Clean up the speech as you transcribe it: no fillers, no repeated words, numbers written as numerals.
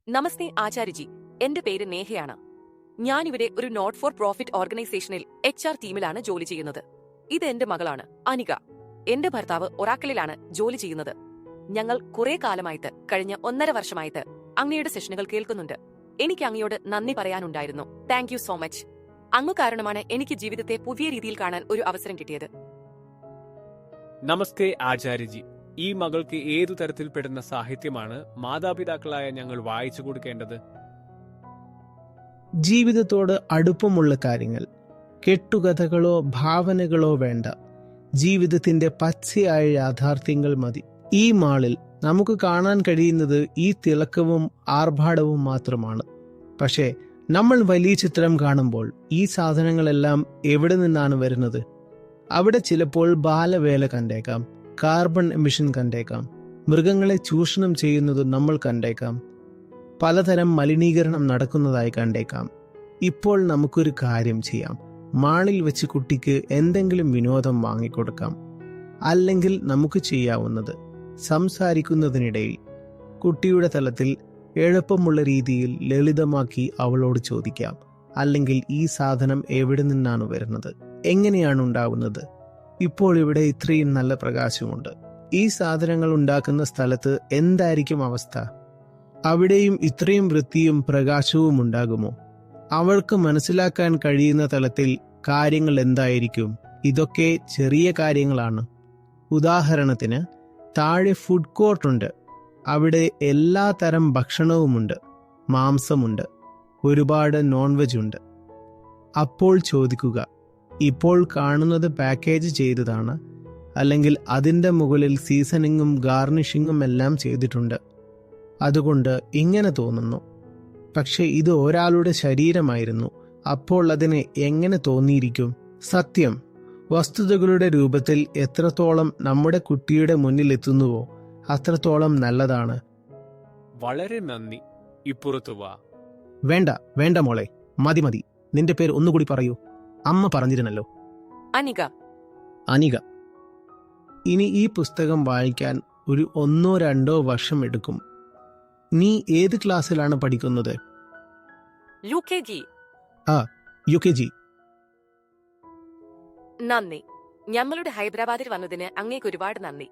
നമസ്തേ ആചാര്യജി, എന്റെ പേര് നേഹയാണ്. ഞാനിവിടെ ഒരു നോട്ട് ഫോർ പ്രോഫിറ്റ് ഓർഗനൈസേഷനിൽ HR ടീമിലാണ് ജോലി ചെയ്യുന്നത്. ഇത് എന്റെ മകളാണ് അനിക. എന്റെ ഭർത്താവ് ഒറാക്കിളിലാണ് ജോലി ചെയ്യുന്നത്. ഞങ്ങൾ കുറെ കാലമായിട്ട്, കഴിഞ്ഞ 1.5 വർഷമായിട്ട് അങ്ങയുടെ സെഷനുകൾ കേൾക്കുന്നുണ്ട്. എനിക്ക് അങ്ങയോട് നന്ദി പറയാനുണ്ടായിരുന്നു. Thank you so much. അങ്ങ് കാരണമാണ് എനിക്ക് ജീവിതത്തെ പുതിയ രീതിയിൽ കാണാൻ ഒരു അവസരം കിട്ടിയത്. നമസ്തേ ആചാര്യജി, ഈ മകൾക്ക് ഏതു തരത്തിൽപ്പെടുന്ന സാഹിത്യമാണ് മാതാപിതാക്കളായ ഞങ്ങൾ വായിച്ചു കൊടുക്കേണ്ടത്? ജീവിതത്തോട് അടുപ്പമുള്ള കാര്യങ്ങൾ, കെട്ടുകഥകളോ ഭാവനകളോ വേണ്ട. ജീവിതത്തിന്റെ പച്ചയായ യാഥാർത്ഥ്യങ്ങൾ മതി. ഈ മാളിൽ നമുക്ക് കാണാൻ കഴിയുന്നത് ഈ തിളക്കവും ആർഭാടവും മാത്രമാണ്. പക്ഷേ നമ്മൾ വലിയ ചിത്രം കാണുമ്പോൾ ഈ സാധനങ്ങളെല്ലാം എവിടെ നിന്നാണ് വരുന്നത്? അവിടെ ചിലപ്പോൾ ബാലവേല കണ്ടേക്കാം, കാർബൺ എമിഷൻ കണ്ടേക്കാം, മൃഗങ്ങളെ ചൂഷണം ചെയ്യുന്നത് നമ്മൾ കണ്ടേക്കാം, പലതരം മലിനീകരണം നടക്കുന്നതായി കണ്ടേക്കാം. ഇപ്പോൾ നമുക്കൊരു കാര്യം ചെയ്യാം. മാളിൽ വെച്ച് കുട്ടിക്ക് എന്തെങ്കിലും വിനോദം വാങ്ങിക്കൊടുക്കാം. അല്ലെങ്കിൽ നമുക്ക് ചെയ്യാവുന്നത്, സംസാരിക്കുന്നതിനിടയിൽ കുട്ടിയുടെ തലത്തിൽ എളുപ്പമുള്ള രീതിയിൽ ലളിതമാക്കി അവളോട് ചോദിക്കാം, അല്ലെങ്കിൽ ഈ സാധനം എവിടെ നിന്നാണ് വരുന്നത്, എങ്ങനെയാണ് ഉണ്ടാവുന്നത്? ഇപ്പോൾ ഇവിടെ ഇത്രയും നല്ല പ്രകാശമുണ്ട്. ഈ സാധനങ്ങൾ ഉണ്ടാക്കുന്ന സ്ഥലത്ത് എന്തായിരിക്കും അവസ്ഥ? അവിടെയും ഇത്രയും വൃത്തിയും പ്രകാശവും ഉണ്ടാകുമോ? അവൾക്ക് മനസ്സിലാക്കാൻ കഴിയുന്ന തലത്തിൽ കാര്യങ്ങൾ എന്തായിരിക്കും? ഇതൊക്കെ ചെറിയ കാര്യങ്ങളാണ്. ഉദാഹരണത്തിന്, താഴെ ഫുഡ് കോർട്ടുണ്ട്. അവിടെ എല്ലാ തരം ഭക്ഷണവുമുണ്ട്. മാംസമുണ്ട്, ഒരുപാട് നോൺ വെജ് ഉണ്ട്. അപ്പോൾ ചോദിക്കുക, ഇപ്പോൾ കാണുന്നത് പാക്കേജ് ചെയ്തതാണ്, അല്ലെങ്കിൽ അതിൻ്റെ മുകളിൽ സീസണിങ്ങും ഗാർണിഷിങ്ങും എല്ലാം ചെയ്തിട്ടുണ്ട്. അതുകൊണ്ട് ഇങ്ങനെ തോന്നുന്നു. പക്ഷെ ഇത് ഒരാളുടെ ശരീരമായിരുന്നു. അപ്പോൾ അതിന് എങ്ങനെ തോന്നിയിരിക്കും? സത്യം വസ്തുതകളുടെ രൂപത്തിൽ എത്രത്തോളം നമ്മുടെ കുട്ടിയുടെ മുന്നിൽ എത്തുന്നുവോ അത്രത്തോളം നല്ലതാണ്. വളരെ നന്ദി. ഇപ്പുറത്തു വാ. വേണ്ട വേണ്ട മോളെ, മതി മതി. നിന്റെ പേര് ഒന്നുകൂടി പറയൂ. അമ്മ പറഞ്ഞിരുന്നല്ലോ. അനിക. അനിക. ഇനി ഈ പുസ്തകം വായിക്കാൻ ഒരു 1-2 വർഷം എടുക്കും. നീ ഏത് ക്ലാസ്സിലാണ് പഠിക്കുന്നത്? UKG. UKG. നന്ദി. ഞങ്ങളുടെ ഹൈദരാബാദിൽ വന്നതിന് അങ്ങേക്ക് ഒരുപാട് നന്ദി.